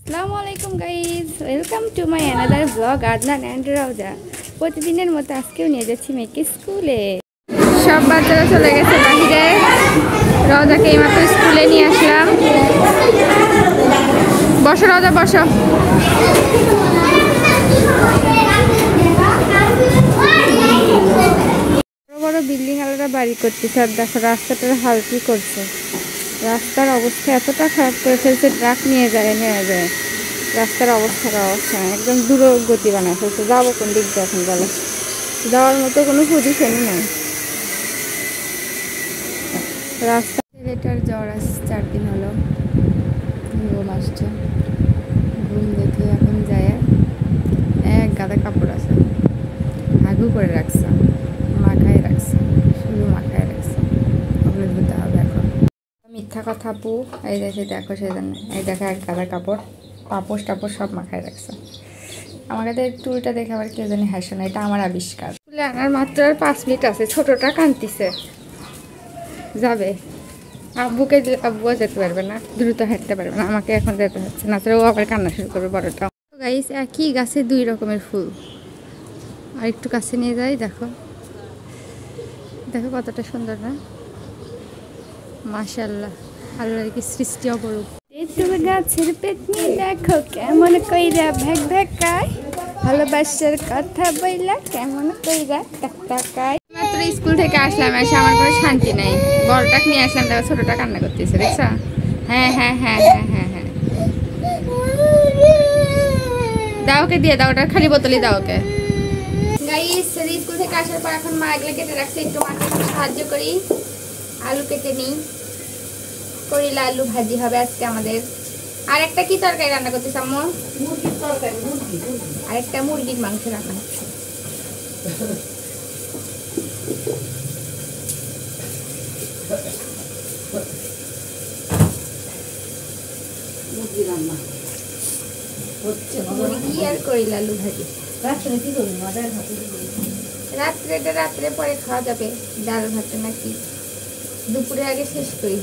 আসসালামুআলাইকুম guys, welcome to my another vlog Adnan and Rowza. প্রতিদিনের মতো আজকেও নিয়ে যাচ্ছি মেয়েকে স্কুলে। সব বাচ্চারা চলে গেছে বাহিরে, রওজাকে এইমাত্র স্কুলে নিয়ে আসলাম। বসো রওজা, বসো। বড় বড় বিল্ডিং আলাদা বাড়ি করতেছে, আর দেখো রাস্তাটার হাল কি করছে। রাস্তার অবস্থা এতটা খারাপ করে ফেলছে, ট্রাক নিয়ে যায় রাস্তার অবস্থা একদম দূরগতি বানায় ফেলছে। যাবো কোন দিক দিয়ে এখন বলে? যাওয়ার মতো কোনো পজিশনই নেই। রাস্তা ছেলেটার জ্বর আসছে, 4 দিন হলো, ঘুম আসছে। ঘুম দেখে এখন যায় এক গাদা কাপড় আছে, হাগু করে রাখছে, মাখায় রাখছে, শুধু মাখায় রাখছে, ওগুলো ধুতে হবে এখন। মিথ্যা কথা আপু, এই দেখো সেজন্য এই দেখো এক গাদা কাপড়, পাপোশ টাপোশ সব মাখায় রাখছে। আমার কাছে টুলটা দেখে আবার কেউ জানি হাসে না, এটা আমার আবিষ্কার। তুলে আনার মাত্র আর 5 মিনিট আছে। ছোটটা কাঁদতেছে, যাবে আব্বুকে, আব্বুও যেতে পারবে না, দ্রুত হাঁটতে পারবে না, আমাকে এখন যেতে হচ্ছে, না ও আবার কান্না শুরু করবে বড়টা। গাইস, একই গাছে 2 রকমের ফুল। আর একটু কাছে নিয়ে যাই, দেখো দেখো কতটা সুন্দর না? মাশাআল্লাহ, আল্লাহর কি সৃষ্টি অপরূপ। তুমি গাছের পেটনি দেখো কেমন কইরা ভ্যাক ভ্যাকায়, ভালোবাসার কথা বইলা কেমন কইরা টাকায়। মাত্র স্কুল থেকে আসলাম, এসে আমার কোনো শান্তি নাই। বড়টা নিয়ে আসলাম, দেখো ছোটটা কান্না করতেছে, দেখছো? হ্যাঁ হ্যাঁ হ্যাঁ হ্যাঁ হ্যাঁ হ্যাঁ, দাও ওকে, দিয়ে দাও, ওটা খালি বোতলই দাও ওকে। গাইস, স্কুল থেকে আসার পর এখন মা এগুলো কেটে রাখছে, একটু মাকে সাহায্য করি। আলু কেটে নিই, করিলা আলু ভাজি হবে আজকে আমাদের। আর একটা কি তরকারি রান্না করতেছ আম্মু? মুরগির তরকারি, আর একটা মুরগির মাংস রান্না হচ্ছে। মুরগি আর করিলা আলু ভাজি। রাত্রে পরে খাওয়া যাবে, ডাল ভাত নাকি দুপুরে আগে শেষ করি।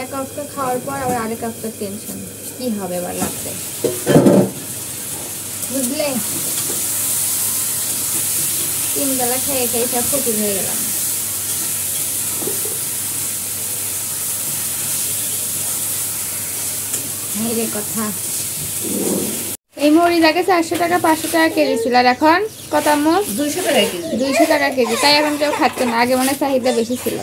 এক হপ্তাহ খাওয়ার পর আবার আরেক হপ্তাহ টেনশন, কি হবে এবার রাত্রে, বুঝলে? 3 বেলা খেয়ে খেয়ে সব ফকির হয়ে গেলাম। কথা, এই মরিচ আগে 400 টাকা 500 টাকা কেজি ছিল, আর এখন কত আম্মু? 200 টাকা কেজি। 200 টাকা কেজি, তাই এখন কেউ খাচ্ছে না। আগে মনে চাহিদা বেশি ছিল,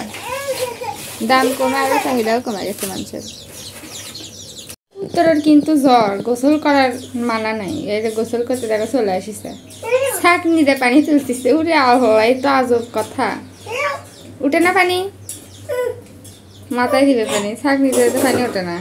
দাম কমে আর চাহিদাও কমে গেছে মানুষের। উত্তরের কিন্তু জ্বর, গোসল করার মানা নাই। এই যে গোসল করতে দেখো চলে আসিছে, শাক নিতে পানি তুলতেছে। উঠে আবহাওয়া, এই তো আজব কথা। উঠে না পানি, মাথায় দিবে পানি, শাক নিতে পানি ওঠে না।